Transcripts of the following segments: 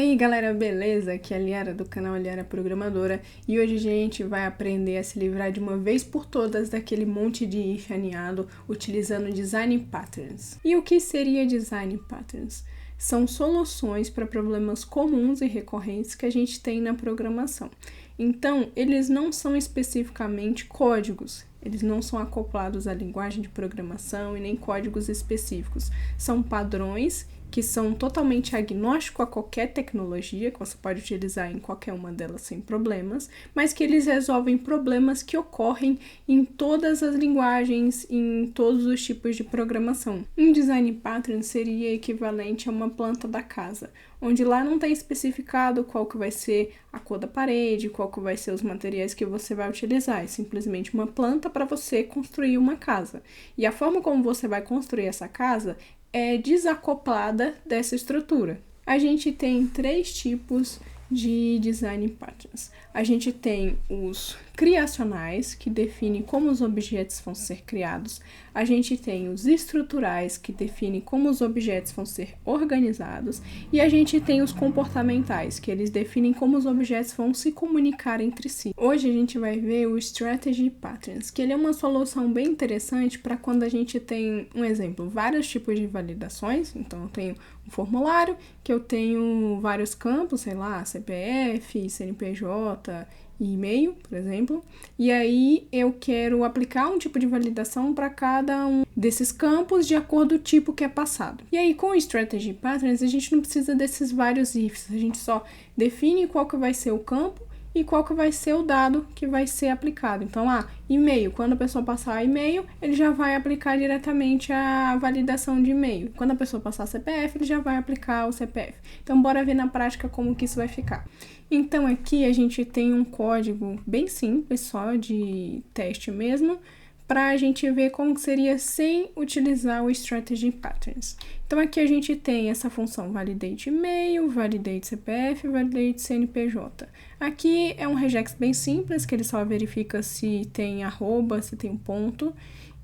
aí galera, beleza? Aqui é a Liara do canal Liara Programadora e hoje a gente vai aprender a se livrar de uma vez por todas daquele monte de if aninhado utilizando Design Patterns. E o que seria Design Patterns? São soluções para problemas comuns e recorrentes que a gente tem na programação. Então, eles não são especificamente códigos, eles não são acoplados à linguagem de programação e nem códigos específicos. São padrões que são totalmente agnósticos a qualquer tecnologia, que você pode utilizar em qualquer uma delas sem problemas, mas que eles resolvem problemas que ocorrem em todas as linguagens, em todos os tipos de programação. Um design pattern seria equivalente a uma planta da casa, onde lá não tem especificado qual que vai ser a cor da parede, qual que vai ser os materiais que você vai utilizar. É simplesmente uma planta para você construir uma casa. E a forma como você vai construir essa casa é desacoplada dessa estrutura. A gente tem 3 tipos de design patterns. A gente tem os criacionais, que definem como os objetos vão ser criados. A gente tem os estruturais, que definem como os objetos vão ser organizados. E a gente tem os comportamentais, que eles definem como os objetos vão se comunicar entre si. Hoje a gente vai ver o Strategy Patterns, que ele é uma solução bem interessante para quando a gente tem, um exemplo, vários tipos de validações. Então eu tenho um formulário, que eu tenho vários campos, sei lá, CPF, CNPJ e e-mail, por exemplo, e aí eu quero aplicar um tipo de validação para cada um desses campos de acordo com o tipo que é passado. E aí com o Strategy Patterns a gente não precisa desses vários ifs, a gente só define qual que vai ser o campo e qual que vai ser o dado que vai ser aplicado. Então, e-mail, quando a pessoa passar e-mail, ele já vai aplicar diretamente a validação de e-mail. Quando a pessoa passar CPF, ele já vai aplicar o CPF. Então, bora ver na prática como que isso vai ficar. Então, aqui a gente tem um código bem simples, só de teste mesmo, para a gente ver como que seria sem utilizar o Strategy Patterns. Então, aqui a gente tem essa função validate e-mail, validate CPF, validate CNPJ. Aqui é um regex bem simples, que ele só verifica se tem arroba, se tem um ponto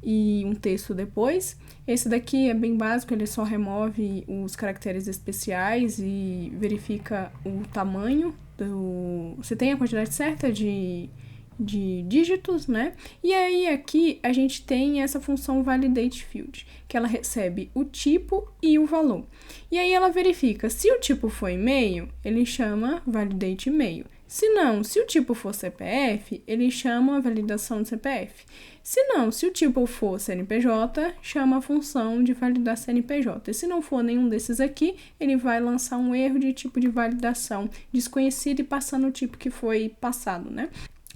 e um texto depois. Esse daqui é bem básico, ele só remove os caracteres especiais e verifica o tamanho se tem a quantidade certa de dígitos, né? E aí aqui a gente tem essa função validate field, que ela recebe o tipo e o valor. E aí ela verifica se o tipo for e-mail, ele chama validate e-mail. Se não, se o tipo for CPF, ele chama a validação de CPF. Se não, se o tipo for CNPJ, chama a função de validar CNPJ. E se não for nenhum desses aqui, ele vai lançar um erro de tipo de validação desconhecido e passando o tipo que foi passado, né?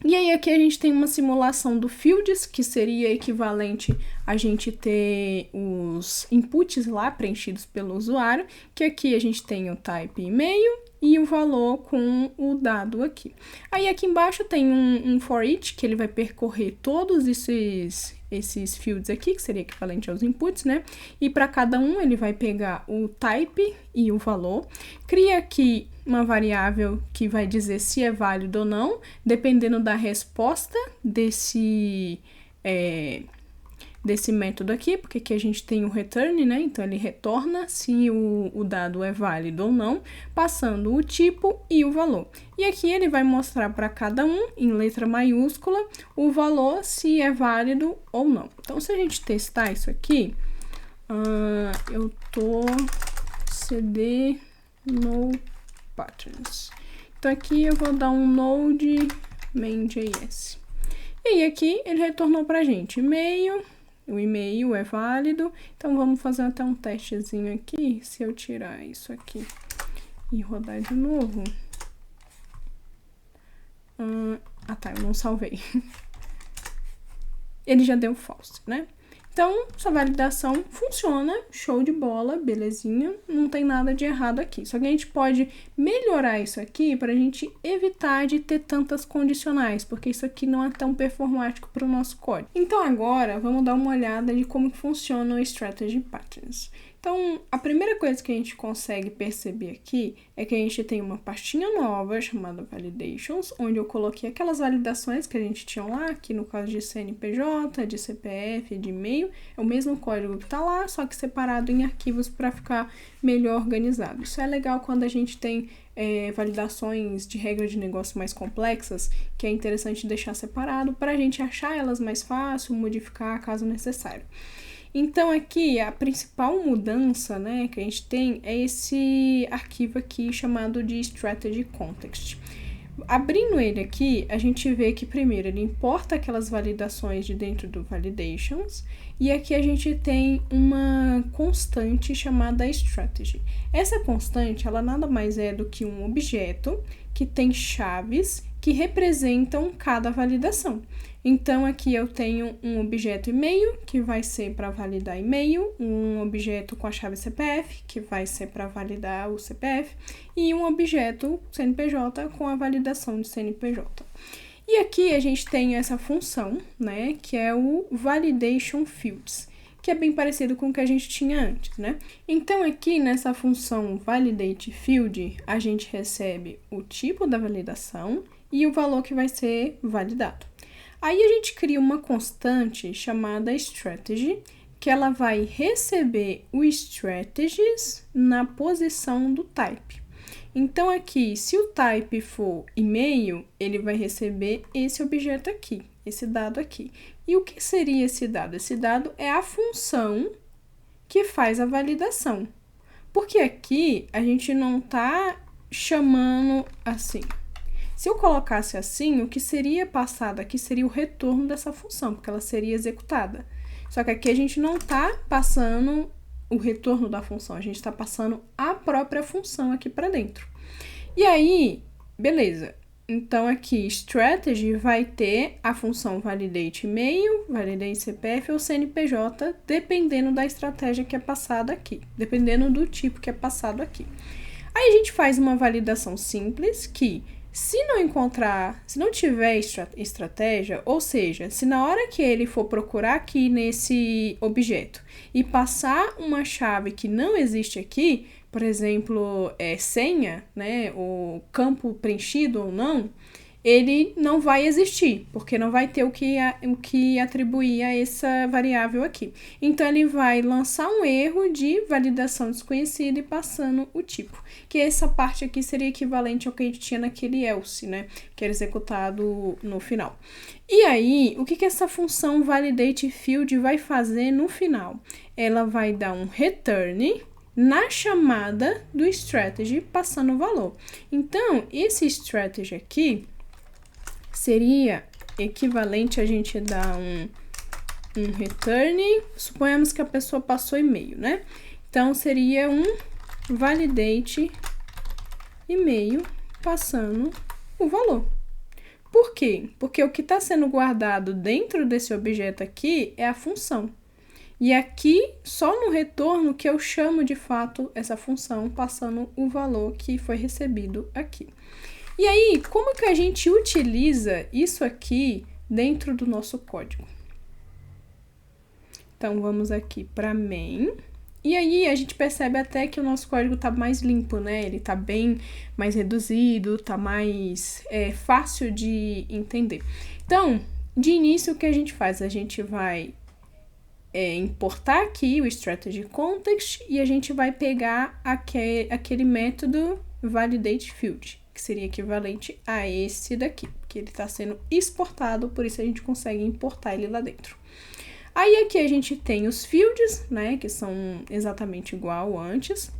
E aí aqui a gente tem uma simulação do fields, que seria equivalente a gente ter os inputs lá preenchidos pelo usuário, que aqui a gente tem o type e-mail e o valor com o dado aqui. Aí aqui embaixo tem um for each, que ele vai percorrer todos esses fields aqui, que seria equivalente aos inputs, né? E para cada um ele vai pegar o type e o valor. Cria aqui uma variável que vai dizer se é válido ou não, dependendo da resposta desse método aqui, porque aqui a gente tem o return, né? Então, ele retorna se o dado é válido ou não, passando o tipo e o valor. E aqui ele vai mostrar para cada um, em letra maiúscula, o valor, se é válido ou não. Então, se a gente testar isso aqui, eu tô cd no patterns. Então, aqui eu vou dar um node main.js. E aí, aqui ele retornou pra gente e-mail. O e-mail é válido, então vamos fazer até um testezinho aqui. Se eu tirar isso aqui e rodar de novo. Tá, eu não salvei. Ele já deu false, né? Então, essa validação funciona, show de bola, belezinha, não tem nada de errado aqui. Só que a gente pode melhorar isso aqui para a gente evitar de ter tantas condicionais, porque isso aqui não é tão performático para o nosso código. Então agora, vamos dar uma olhada de como que funciona o Strategy Patterns. Então, a primeira coisa que a gente consegue perceber aqui é que a gente tem uma pastinha nova chamada Validations, onde eu coloquei aquelas validações que a gente tinha lá, aqui no caso de CNPJ, de CPF, de e-mail, é o mesmo código que está lá, só que separado em arquivos para ficar melhor organizado. Isso é legal quando a gente tem validações de regras de negócio mais complexas, que é interessante deixar separado para a gente achar elas mais fácil, modificar caso necessário. Então, aqui, a principal mudança, né, que a gente tem é esse arquivo aqui chamado de Strategy Context. Abrindo ele aqui, a gente vê que primeiro ele importa aquelas validações de dentro do Validations, e aqui a gente tem uma constante chamada Strategy. Essa constante, ela nada mais é do que um objeto que tem chaves que representam cada validação. Então, aqui eu tenho um objeto e-mail, que vai ser para validar e-mail, um objeto com a chave CPF, que vai ser para validar o CPF, e um objeto CNPJ com a validação de CNPJ. E aqui a gente tem essa função, né, que é o Validation Fields, que é bem parecido com o que a gente tinha antes, né? Então, aqui nessa função Validate Field, a gente recebe o tipo da validação e o valor que vai ser validado. Aí a gente cria uma constante chamada strategy, que ela vai receber o strategies na posição do type. Então, aqui, se o type for e-mail, ele vai receber esse objeto aqui, esse dado aqui. E o que seria esse dado? Esse dado é a função que faz a validação. Porque aqui a gente não está chamando assim. Se eu colocasse assim, o que seria passado aqui seria o retorno dessa função, porque ela seria executada. Só que aqui a gente não está passando o retorno da função, a gente está passando a própria função aqui para dentro. E aí, beleza. Então, aqui, strategy vai ter a função validate e-mail, validate CPF ou CNPJ, dependendo da estratégia que é passada aqui, dependendo do tipo que é passado aqui. Aí a gente faz uma validação simples que, se não tiver estratégia, ou seja, se na hora que ele for procurar aqui nesse objeto e passar uma chave que não existe aqui, por exemplo, senha, né, o campo preenchido ou não, ele não vai existir, porque não vai ter o que atribuir a essa variável aqui. Então, ele vai lançar um erro de validação desconhecida e passando o tipo, que essa parte aqui seria equivalente ao que a gente tinha naquele else, né, que era executado no final. E aí, o que essa função validate field vai fazer no final? Ela vai dar um return na chamada do strategy, passando o valor. Então, esse strategy aqui seria equivalente a gente dar um return, suponhamos que a pessoa passou e-mail, né? Então, seria um validate e-mail passando o valor. Por quê? Porque o que está sendo guardado dentro desse objeto aqui é a função. E aqui, só no retorno que eu chamo de fato essa função, passando o valor que foi recebido aqui. E aí, como que a gente utiliza isso aqui dentro do nosso código? Então, vamos aqui para main. E aí, a gente percebe até que o nosso código está mais limpo, né? Ele está bem mais reduzido, está mais fácil de entender. Então, de início, o que a gente faz? A gente vai importar aqui o Strategy Context e a gente vai pegar aquele método Validate Field, que seria equivalente a esse daqui, que ele está sendo exportado, por isso a gente consegue importar ele lá dentro. Aí aqui a gente tem os fields, né, que são exatamente igual antes.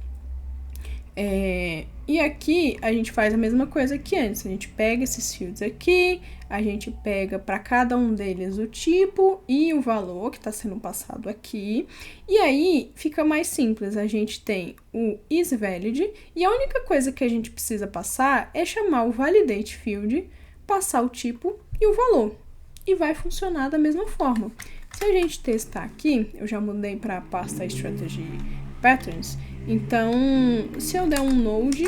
E aqui a gente faz a mesma coisa que antes, a gente pega esses fields aqui, a gente pega para cada um deles o tipo e o valor que está sendo passado aqui, e aí fica mais simples, a gente tem o isValid, e a única coisa que a gente precisa passar é chamar o validate field, passar o tipo e o valor, e vai funcionar da mesma forma. Se a gente testar aqui, eu já mudei para a pasta Strategy Patterns, então, se eu der um node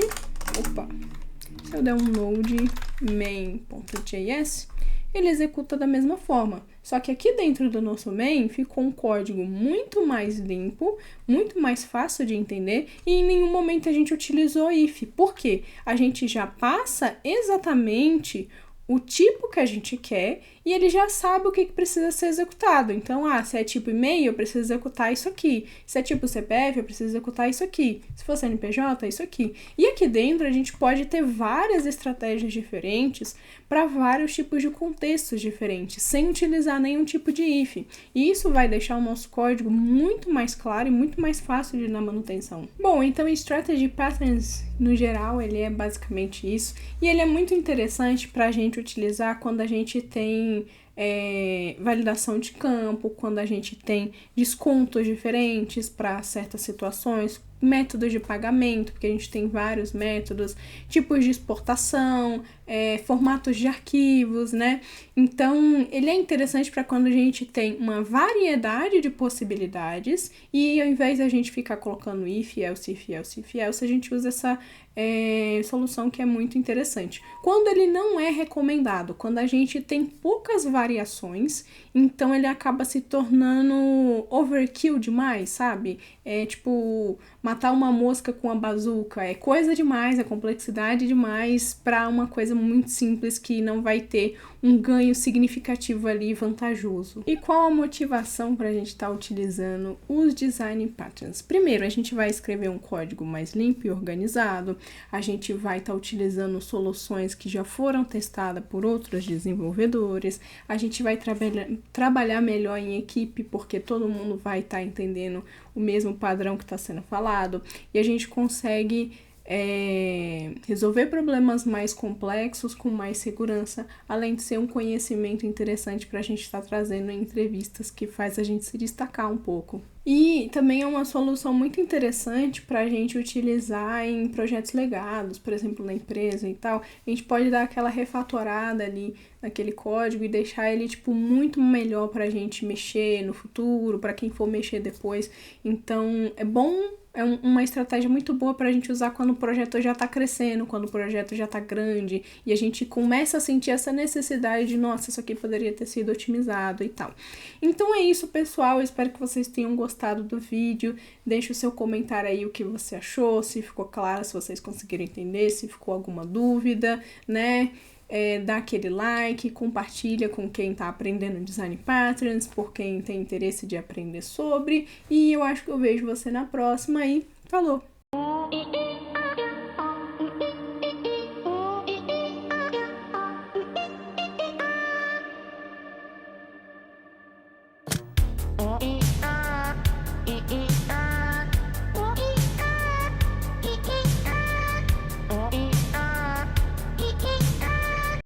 main.js, ele executa da mesma forma. Só que aqui dentro do nosso main ficou um código muito mais limpo, muito mais fácil de entender e em nenhum momento a gente utilizou if. Por quê? A gente já passa exatamente o tipo que a gente quer e ele já sabe o que precisa ser executado. Então, se é tipo e-mail, eu preciso executar isso aqui. Se é tipo CPF, eu preciso executar isso aqui. Se for CNPJ, isso aqui. E aqui dentro a gente pode ter várias estratégias diferentes para vários tipos de contextos diferentes, sem utilizar nenhum tipo de if. E isso vai deixar o nosso código muito mais claro e muito mais fácil de dar manutenção. Bom, então Strategy Patterns, no geral, ele é basicamente isso. E ele é muito interessante para a gente utilizar quando a gente tem validação de campo, quando a gente tem descontos diferentes para certas situações, métodos de pagamento, porque a gente tem vários métodos, tipos de exportação, formatos de arquivos, né? Então, ele é interessante para quando a gente tem uma variedade de possibilidades e ao invés de a gente ficar colocando if, else, if, else, if, else, a gente usa essa solução que é muito interessante. Quando ele não é recomendado, quando a gente tem poucas variações, então ele acaba se tornando overkill demais, sabe? É tipo matar uma mosca com a bazuca, é coisa demais, é complexidade demais para uma coisa muito simples que não vai ter um ganho significativo ali vantajoso. E qual a motivação para a gente estar utilizando os design patterns? Primeiro, a gente vai escrever um código mais limpo e organizado, a gente vai estar utilizando soluções que já foram testadas por outros desenvolvedores, a gente vai trabalhar melhor em equipe, porque todo mundo vai estar entendendo o mesmo padrão que está sendo falado, e a gente consegue resolver problemas mais complexos com mais segurança, além de ser um conhecimento interessante para a gente estar trazendo em entrevistas que faz a gente se destacar um pouco. E também é uma solução muito interessante para a gente utilizar em projetos legados, por exemplo, na empresa e tal. A gente pode dar aquela refatorada ali naquele código e deixar ele muito melhor para a gente mexer no futuro, para quem for mexer depois. Então, é bom. É uma estratégia muito boa para a gente usar quando o projeto já está crescendo, quando o projeto já está grande e a gente começa a sentir essa necessidade de, nossa, isso aqui poderia ter sido otimizado e tal. Então é isso, pessoal. Eu espero que vocês tenham gostado do vídeo. Deixe o seu comentário aí o que você achou, se ficou claro, se vocês conseguiram entender, se ficou alguma dúvida, né? Dá aquele like, compartilha com quem tá aprendendo Design Patterns, por quem tem interesse de aprender sobre, e eu acho que eu vejo você na próxima e falou!